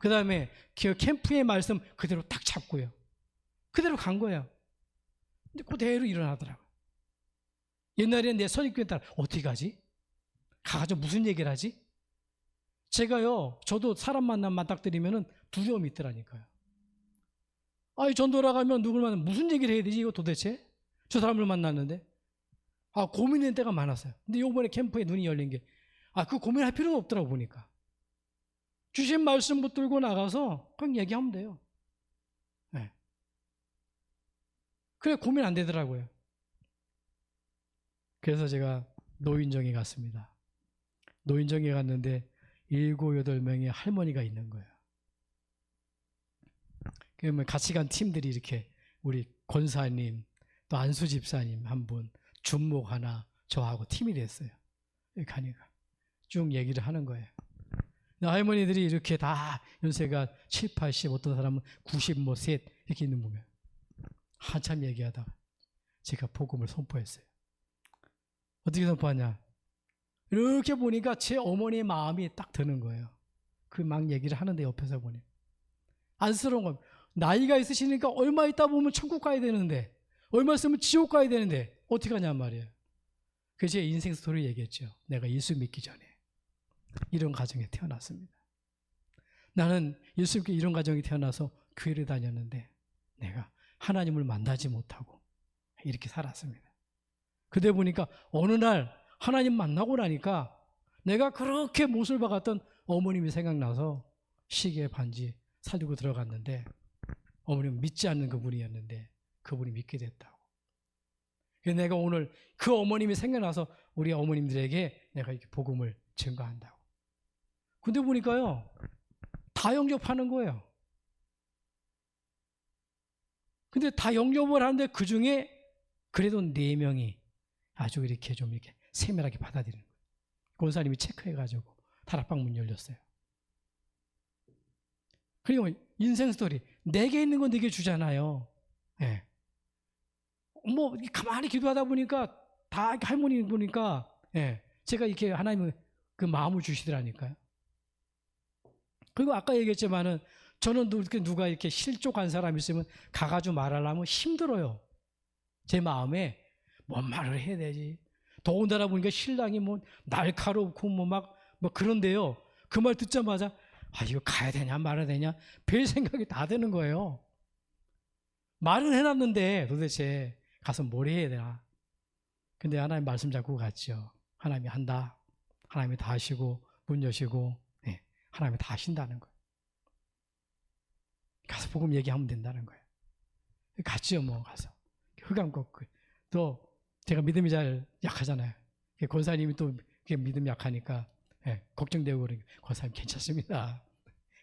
그 다음에 캠프의 말씀 그대로 딱 잡고요. 그대로 간 거예요. 근데 그대로 일어나더라고요. 옛날에는 내 선입견에 따라 어떻게 가지? 가가지고 무슨 얘기를 하지? 제가요, 저도 사람 맞닥뜨리면은 두려움이 있더라니까요. 아이, 전도라 가면 누굴 만나면 무슨 얘기를 해야 되지, 이거 도대체? 저 사람을 만났는데. 고민된 때가 많았어요. 근데 요번에 캠프에 눈이 열린 게, 그 고민할 필요는 없더라고, 보니까. 주신 말씀 붙들고 나가서 그냥 얘기하면 돼요. 네. 그래, 고민 안 되더라고요. 그래서 제가 노인정에 갔습니다. 노인정에 갔는데 7, 8명의 할머니가 있는 거예요. 그러면 같이 간 팀들이 이렇게 우리 권사님, 또 안수 집사님 한 분, 준목 하나, 저하고 팀이 됐어요. 이렇게 가니까 쭉 얘기를 하는 거예요. 할머니들이 이렇게 다 연세가 7, 80, 어떤 사람은 90, 셋 이렇게 있는 거예요. 한참 얘기하다가 제가 복음을 선포했어요. 어떻게 선포하냐? 이렇게 보니까 제 어머니의 마음이 딱 드는 거예요. 그 막 얘기를 하는데 옆에서 보니 안쓰러운 거예요. 나이가 있으시니까 얼마 있다 보면 천국 가야 되는데 얼마 있으면 지옥 가야 되는데 어떻게 하냔 말이에요. 그래서 제 인생 스토리 얘기했죠. 내가 예수 믿기 전에 이런 가정에 태어났습니다. 나는 예수 믿기 이런 가정에 태어나서 교회를 다녔는데 내가 하나님을 만나지 못하고 이렇게 살았습니다. 그때 보니까 어느 날 하나님 만나고 나니까 내가 그렇게 못을 박았던 어머님이 생각나서 시계 반지 사들고 들어갔는데 어머님은 믿지 않는 그분이었는데 그분이 믿게 됐다고. 그래서 내가 오늘 그 어머님이 생각나서 우리 어머님들에게 내가 이렇게 복음을 증거한다고. 근데 보니까요 다 영접하는 거예요. 근데 다 영접을 하는데 그 중에 그래도 4명이 아주 이렇게 좀 이렇게 세밀하게 받아들이는 거예요. 권사님이 체크해가지고 다락방 문 열렸어요. 그리고 인생 스토리, 내게 있는 건 내게 주잖아요. 예. 뭐 가만히 기도하다 보니까 다 할머니 보니까 예. 제가 이렇게 하나님은 그 마음을 주시더라니까요. 그리고 아까 얘기했지만은 저는 누가 이렇게 실족한 사람이 있으면 가가지고 말하려면 힘들어요. 제 마음에 뭔 말을 해야 되지. 더군다나 보니까 신랑이 뭐 날카롭고 뭐 그런데요. 그 말 듣자마자 아 이거 가야 되냐 말아야 되냐 별 생각이 다 드는 거예요. 말은 해놨는데 도대체 가서 뭘 해야 되나. 근데 하나님 말씀 잡고 갔죠. 하나님이 한다. 하나님이 다 하시고 문 여시고 네, 하나님이 다 하신다는 거예요. 가서 복음 얘기하면 된다는 거예요. 갔죠 뭐 가서. 흑암 꺾고 또 제가 믿음이 잘 약하잖아요. 권사님이 또 믿음이 약하니까 네, 걱정되고 그러니까 권사님 괜찮습니다.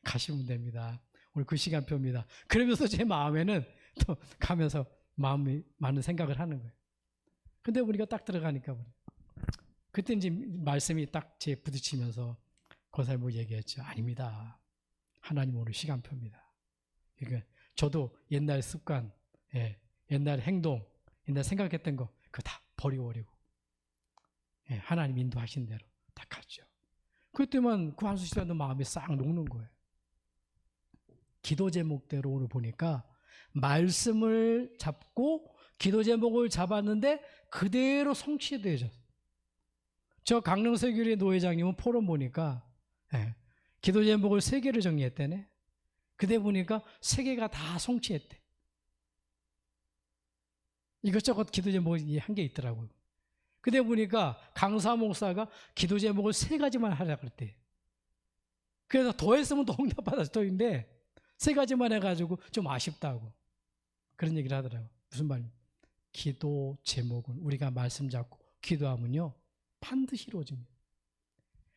가시면 됩니다. 오늘 그 시간표입니다. 그러면서 제 마음에는 또 가면서 마음이 많은 생각을 하는 거예요. 근데 우리가 딱 들어가니까 그때 이제 말씀이 딱 제 부딪히면서 권사님 뭐 얘기했죠. 아닙니다. 하나님 오늘 시간표입니다. 그러니까 저도 옛날 습관, 예, 옛날 행동, 옛날 생각했던 거 그거 다 버리고 예, 하나님 인도하신 대로 다 갔죠. 그때만 그 한수 시간도 마음이 싹 녹는 거예요. 기도 제목대로 오늘 보니까 말씀을 잡고 기도 제목을 잡았는데 그대로 성취되죠. 저 강릉세교리 노회장님은 포럼 보니까 예, 기도 제목을 3개를 정리했대네. 그때 보니까 3개가 다 성취했대. 이것저것 기도 제목이 한 개 있더라고요. 그때 보니까 강사 목사가 기도 제목을 3가지만 하라 그랬대. 그래서 더 했으면 더 응답받았을 터인데 3가지만 해가지고 좀 아쉽다고 그런 얘기를 하더라고요. 무슨 말입니까? 기도 제목은 우리가 말씀 잡고 기도하면요 반드시 이루어집니다.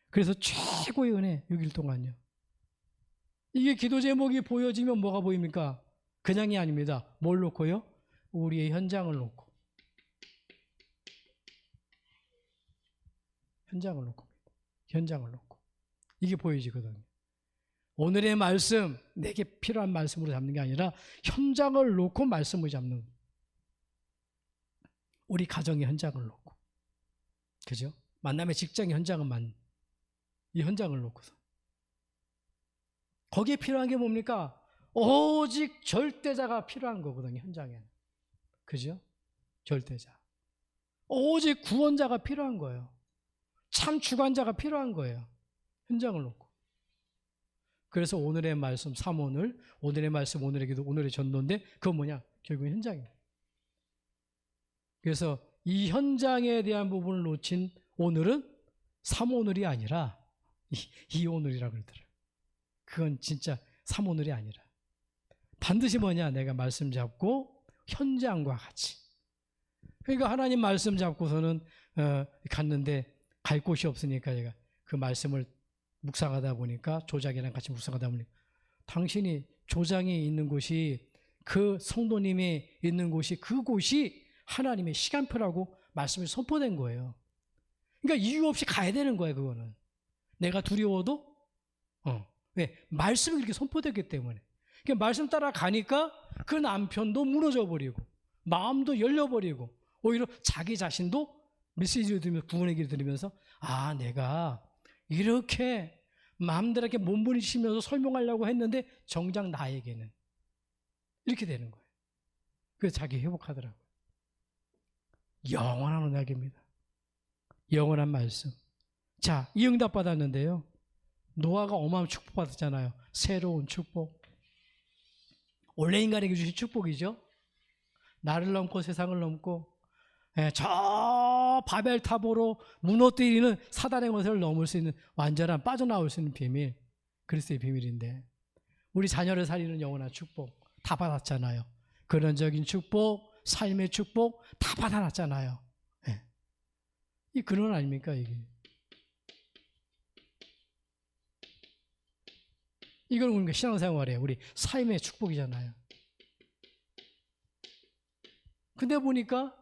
그래서 최고의 은혜 6일 동안요. 이게 기도 제목이 보여지면 뭐가 보입니까? 그냥이 아닙니다. 뭘 놓고요? 우리의 현장을 놓고. 현장을 놓고. 이게 보여지거든요. 오늘의 말씀, 내게 필요한 말씀으로 잡는 게 아니라 현장을 놓고 말씀을 잡는 거예요. 우리 가정의 현장을 놓고. 그죠? 만남의 직장의 현장은 이 현장을 놓고서. 거기에 필요한 게 뭡니까? 오직 절대자가 필요한 거거든요, 현장에는. 그죠? 절대자. 오직 구원자가 필요한 거예요. 참 주관자가 필요한 거예요. 현장을 놓고. 그래서 오늘의 말씀, 삼오늘, 오늘의 말씀, 오늘의 기도, 오늘의 전도인데 그건 뭐냐? 결국은 현장이에요. 그래서 이 현장에 대한 부분을 놓친 오늘은 삼오늘이 아니라 이오늘이라고 그러더라고요. 그건 진짜 삼오늘이 아니라 반드시 뭐냐? 내가 말씀 잡고 현장과 같이. 그러니까 하나님 말씀 잡고서는 갔는데 갈 곳이 없으니까 제가 그 말씀을 묵상하다 보니까 조장이랑 같이 묵상하다 보니까 당신이 조장이 있는 곳이 그 성도님이 있는 곳이 그곳이 하나님의 시간표라고 말씀이 선포된 거예요. 그러니까 이유 없이 가야 되는 거예요. 그거는 내가 두려워도 왜? 말씀이 그렇게 선포됐기 때문에. 그러니까 말씀 따라 가니까 그 남편도 무너져 버리고 마음도 열려버리고 오히려 자기 자신도 메시지를 들으면서 구원의 길을 들으면서 아 내가 이렇게 마음대로 몸부림치면서 설명하려고 했는데 정작 나에게는 이렇게 되는 거예요. 그래서 자기 회복하더라고요. 영원한 언약입니다. 영원한 말씀. 자, 이 응답 받았는데요. 노아가 어마어마한 축복 받았잖아요. 새로운 축복. 원래 인간에게 주신 축복이죠. 나를 넘고 세상을 넘고 저 바벨탑으로 무너뜨리는 사단의 권세를 넘을 수 있는 완전한 빠져나올 수 있는 비밀. 그리스도의 비밀인데 우리 자녀를 살리는 영원한 축복 다 받았잖아요. 근원적인 축복, 삶의 축복 다 받아놨잖아요. 이 근원 아닙니까 이게? 이걸 우리가 신앙생활에 우리 삶의 축복이잖아요. 근데 보니까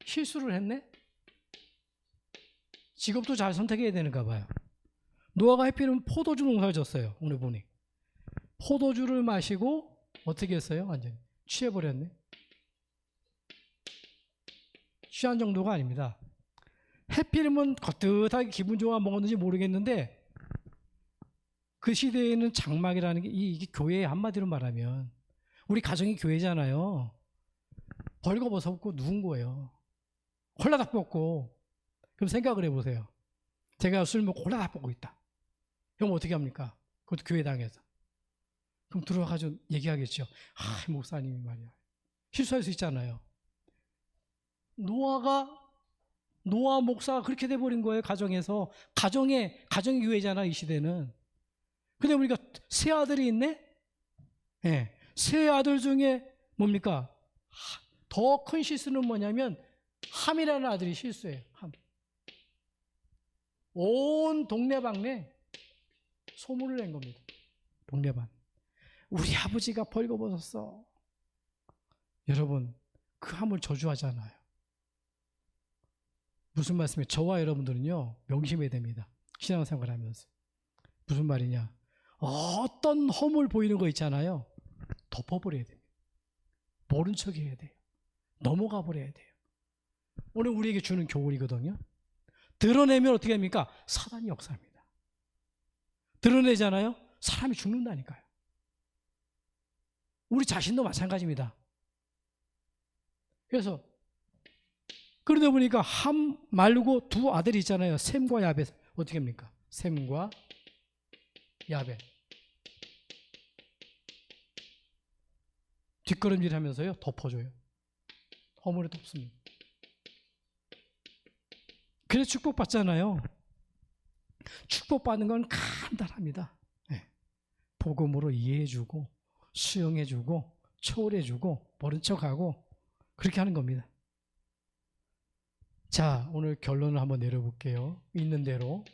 실수를 했네? 직업도 잘 선택해야 되는가 봐요. 노아가 해피는 포도주 농사를 졌어요. 오늘 보니. 포도주를 마시고 어떻게 했어요? 완전히 취해버렸네. 취한 정도가 아닙니다. 해피름은 거뜻하게 기분 좋아 먹었는지 모르겠는데 그 시대에는 장막이라는 게 이게 교회 한마디로 말하면 우리 가정이 교회잖아요. 벌거벗었고 누운 거예요. 홀라닥 벗고. 그럼 생각을 해보세요. 제가 술 먹고 홀라닥 벗고 있다. 그럼 어떻게 합니까? 그것도 교회당에서. 그럼 들어와가지고 얘기하겠죠. 아, 목사님이 말이야. 실수할 수 있잖아요. 노아 목사가 그렇게 돼버린 거예요. 가정에서. 가정이 교회잖아, 이 시대는. 근데 우리가 세 아들이 있네? 네. 세 아들 중에 뭡니까? 더 큰 실수는 뭐냐면 함이라는 아들이 실수예요. 함. 온 동네방네 소문을 낸 겁니다. 동네방. 우리 아버지가 벌거벗었어. 여러분, 그 함을 저주하잖아요. 무슨 말씀이에요? 저와 여러분들은요, 명심해야 됩니다. 신앙생활 하면서. 무슨 말이냐? 어떤 허물 보이는 거 있잖아요. 덮어버려야 됩니다. 모른 척 해야 돼요. 넘어가 버려야 돼요. 오늘 우리에게 주는 교훈이거든요. 드러내면 어떻게 합니까? 사단이 역사합니다. 드러내잖아요? 사람이 죽는다니까요. 우리 자신도 마찬가지입니다. 그래서 그러다 보니까 함 말고 두 아들이 있잖아요. 셈과 야벳. 어떻게 합니까? 셈과 야벳. 뒷걸음질 하면서요. 덮어줘요. 허물에 덮습니다. 그래서 축복받잖아요. 축복받는 건 간단합니다. 네. 복음으로 이해해주고 수용해주고 초월해주고 모른 척하고 그렇게 하는 겁니다. 자, 오늘 결론을 한번 내려볼게요. 있는 대로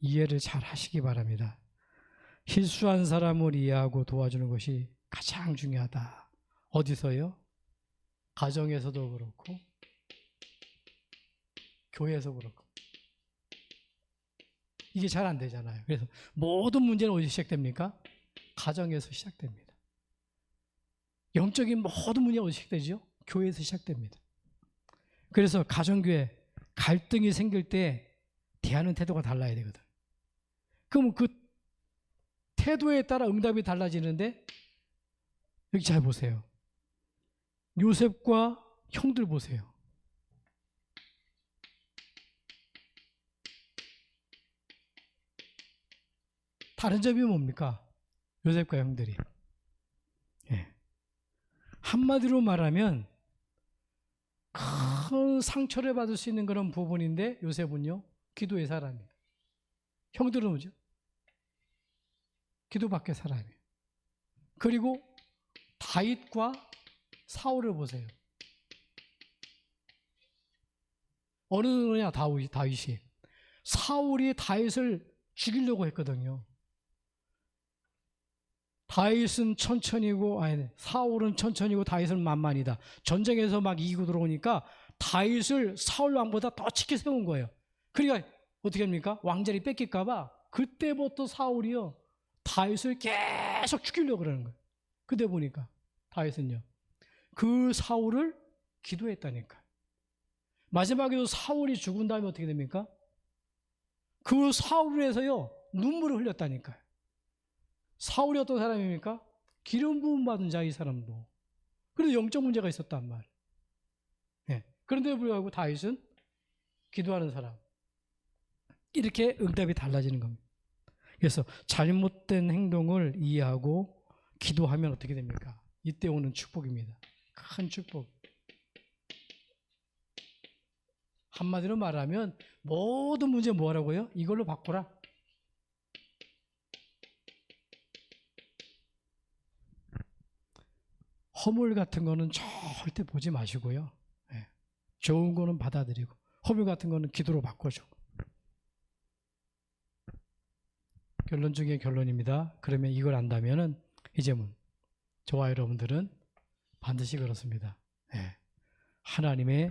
이해를 잘 하시기 바랍니다. 실수한 사람을 이해하고 도와주는 것이 가장 중요하다. 어디서요? 가정에서도 그렇고 교회에서 그렇고. 이게 잘 안 되잖아요. 그래서 모든 문제는 어디서 시작됩니까? 가정에서 시작됩니다. 영적인 모든 문제가 어디서 시작되죠? 교회에서 시작됩니다. 그래서 가정교회 갈등이 생길 때 대하는 태도가 달라야 되거든. 그럼 그 태도에 따라 응답이 달라지는데 여기 잘 보세요. 요셉과 형들 보세요. 다른 점이 뭡니까? 요셉과 형들이. 예. 한마디로 말하면 큰 상처를 받을 수 있는 그런 부분인데 요셉은요. 기도의 사람이에요. 형들은 뭐죠? 기도 밖의 사람이에요. 그리고 다윗과 사울을 보세요. 어느 누구냐? 다윗이. 사울이 다윗을 죽이려고 했거든요. 다윗은 천천히고, 아니, 사울은 천천히고 다윗은 만만이다. 전쟁에서 막 이기고 들어오니까 다윗을 사울 왕보다 더 치켜 세운 거예요. 그러니까 어떻게 합니까? 왕자리 뺏길까봐 그때부터 사울이요. 다윗을 계속 죽이려고 그러는 거예요. 그때 보니까 다윗은요. 그 사울을 기도했다니까. 마지막에도 사울이 죽은 다음에 어떻게 됩니까? 그 사울을 해서요. 눈물을 흘렸다니까요. 사울이 어떤 사람입니까? 기름 부음 받은 자, 이 사람도. 그래도 영적 문제가 있었단 말이에요. 네. 그런데도 불구하고 다윗은 기도하는 사람. 이렇게 응답이 달라지는 겁니다. 그래서 잘못된 행동을 이해하고 기도하면 어떻게 됩니까? 이때 오는 축복입니다. 큰 축복. 한마디로 말하면 모든 문제 뭐라고요? 이걸로 바꾸라. 허물 같은 거는 절대 보지 마시고요. 네. 좋은 거는 받아들이고 허물 같은 거는 기도로 바꿔주고. 결론 중에 결론입니다. 그러면 이걸 안다면은 이제 저와 여러분들은 반드시 그렇습니다. 네. 하나님의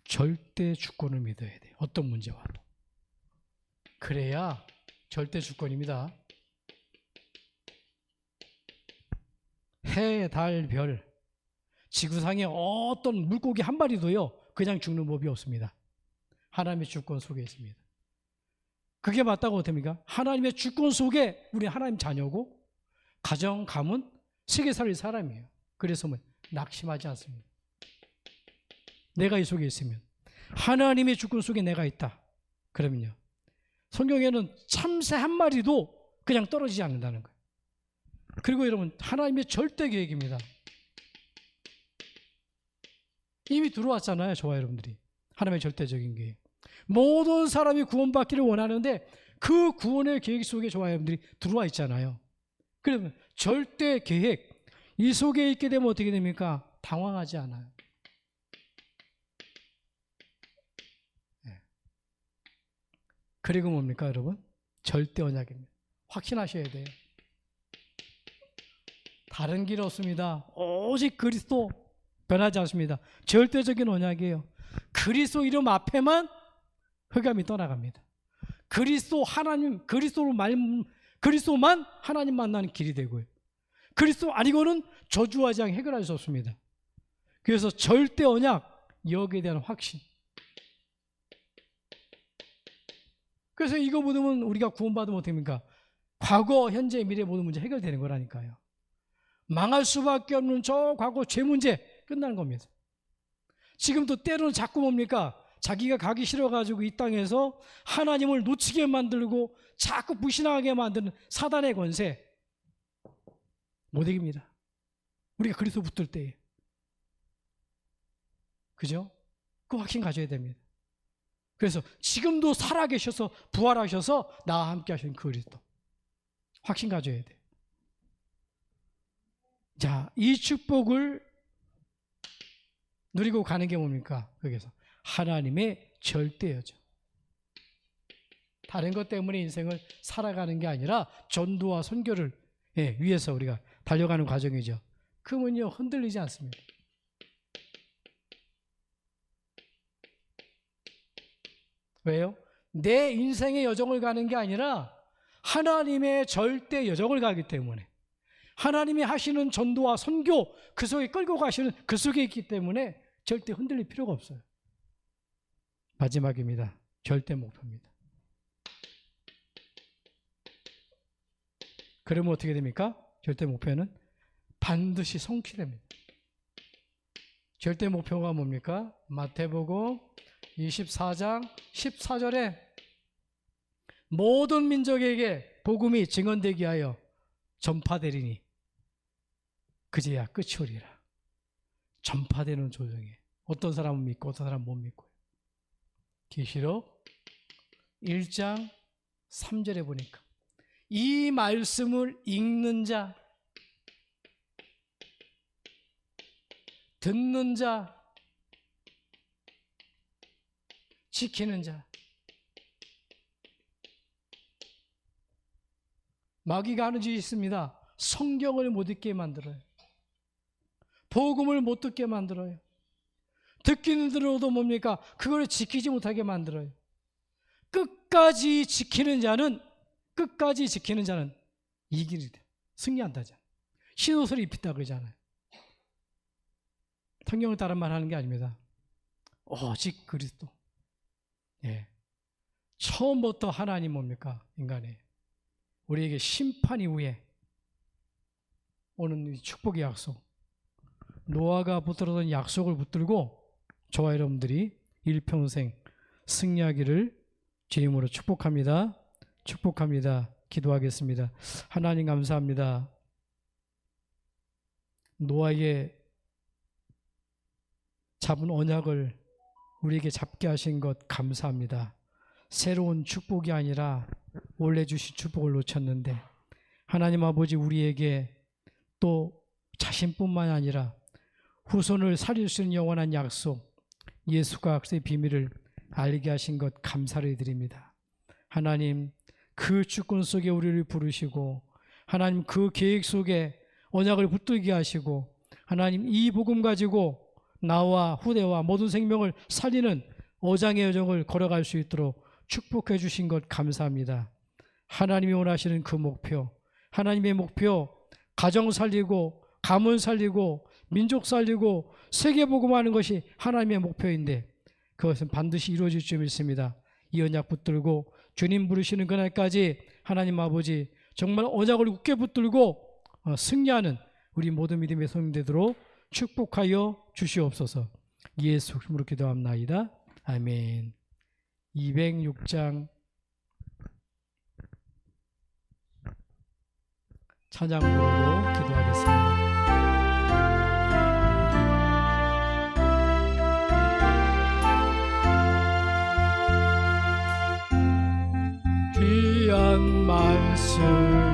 절대 주권을 믿어야 돼요. 어떤 문제 와도. 그래야 절대 주권입니다. 해, 달, 별, 지구상에 어떤 물고기 한 마리도요 그냥 죽는 법이 없습니다. 하나님의 주권 속에 있습니다. 그게 맞다고 어떻습니까? 하나님의 주권 속에 우리 하나님 자녀고 가정, 가문, 세계 살릴 사람이에요. 그래서 낙심하지 않습니다. 내가 이 속에 있으면, 하나님의 주권 속에 내가 있다 그러면요, 성경에는 참새 한 마리도 그냥 떨어지지 않는다는 거예요. 그리고 여러분, 하나님의 절대 계획입니다. 이미 들어왔잖아요, 저와 여러분들이. 하나님의 절대적인 계획. 모든 사람이 구원받기를 원하는데 그 구원의 계획 속에 저와 여러분들이 들어와 있잖아요. 그러면 절대 계획, 이 속에 있게 되면 어떻게 됩니까? 당황하지 않아요. 네. 그리고 뭡니까 여러분? 절대 언약입니다. 확신하셔야 돼요. 다른 길 없습니다. 오직 그리스도, 변하지 않습니다. 절대적인 언약이에요. 그리스도 이름 앞에만 흑암이 떠나갑니다. 그리스도 하나님, 그리스도만 하나님 만나는 길이 되고요. 그리스도 아니고는 저주와장 해결할 수 없습니다. 그래서 절대 언약, 여기에 대한 확신. 그래서 이거 묻으면 우리가 구원받으면 어떻습니까? 과거, 현재, 미래 모든 문제 해결되는 거라니까요. 망할 수밖에 없는 저 과거 죄 문제 끝나는 겁니다. 지금도 때로는 자꾸 뭡니까? 자기가 가기 싫어가지고 이 땅에서 하나님을 놓치게 만들고 자꾸 불신하게 만드는 사단의 권세 못 이깁니다. 우리가 그리스도 붙들 때에. 그죠? 그 확신 가져야 됩니다. 그래서 지금도 살아계셔서 부활하셔서 나와 함께 하신 그리스도 확신 가져야 돼요. 자, 이 축복을 누리고 가는 게 뭡니까? 거기서 하나님의 절대여죠. 다른 것 때문에 인생을 살아가는 게 아니라 전도와 선교를 위해서 우리가 달려가는 과정이죠. 그러면요 흔들리지 않습니다. 왜요? 내 인생의 여정을 가는 게 아니라 하나님의 절대 여정을 가기 때문에, 하나님이 하시는 전도와 선교 그 속에 끌고 가시는 그 속에 있기 때문에 절대 흔들릴 필요가 없어요. 마지막입니다. 절대 목표입니다. 그러면 어떻게 됩니까? 절대 목표는 반드시 성취됩니다. 절대 목표가 뭡니까? 마태복음 24장 14절에 모든 민족에게 복음이 증언되게 하여 전파되리니 그제야 끝이 오리라. 전파되는 조정에 어떤 사람은 믿고 어떤 사람은 못 믿고요. 계시록 1장 3절에 보니까 이 말씀을 읽는 자, 듣는 자, 지키는 자. 마귀가 하는 짓이 있습니다. 성경을 못 읽게 만들어요. 복음을 못 듣게 만들어요. 듣기는 들어도 뭡니까? 그걸 지키지 못하게 만들어요. 끝까지 지키는 자는 이기리 돼. 승리한다잖아요. 흰옷을 입힌다 그러잖아요. 성경을 따른 말 하는 게 아닙니다. 오직 그리스도. 예. 처음부터 하나님 뭡니까? 인간의 우리에게 심판 이후에 오는 축복의 약속, 노아가 붙들었던 약속을 붙들고 저와 여러분들이 일평생 승리하기를 주님으로 축복합니다. 축복합니다. 기도하겠습니다. 하나님 감사합니다. 노아에게 잡은 언약을 우리에게 잡게 하신 것 감사합니다. 새로운 축복이 아니라 원래 주신 축복을 놓쳤는데 하나님 아버지 우리에게 또 자신뿐만 아니라 후손을 살릴 수 있는 영원한 약속, 예수가 그리스도의 비밀을 알게 하신 것 감사를 드립니다. 하나님 그 주권 속에 우리를 부르시고 하나님 그 계획 속에 언약을 붙들게 하시고 하나님 이 복음 가지고 나와 후대와 모든 생명을 살리는 어장의 여정을 걸어갈 수 있도록 축복해 주신 것 감사합니다. 하나님이 원하시는 그 목표, 하나님의 목표, 가정 살리고 가문 살리고 민족 살리고 세계 복음하는 것이 하나님의 목표인데 그것은 반드시 이루어질 줄 믿습니다. 이 언약 붙들고 주님 부르시는 그날까지 하나님 아버지 정말 언약을 굳게 붙들고 승리하는 우리 모든 믿음의 손님 되도록 축복하여 주시옵소서. 예수 이름으로 기도합나이다. 아멘. 206장 찬양 부르고 기도하겠습니다. 귀한 말씀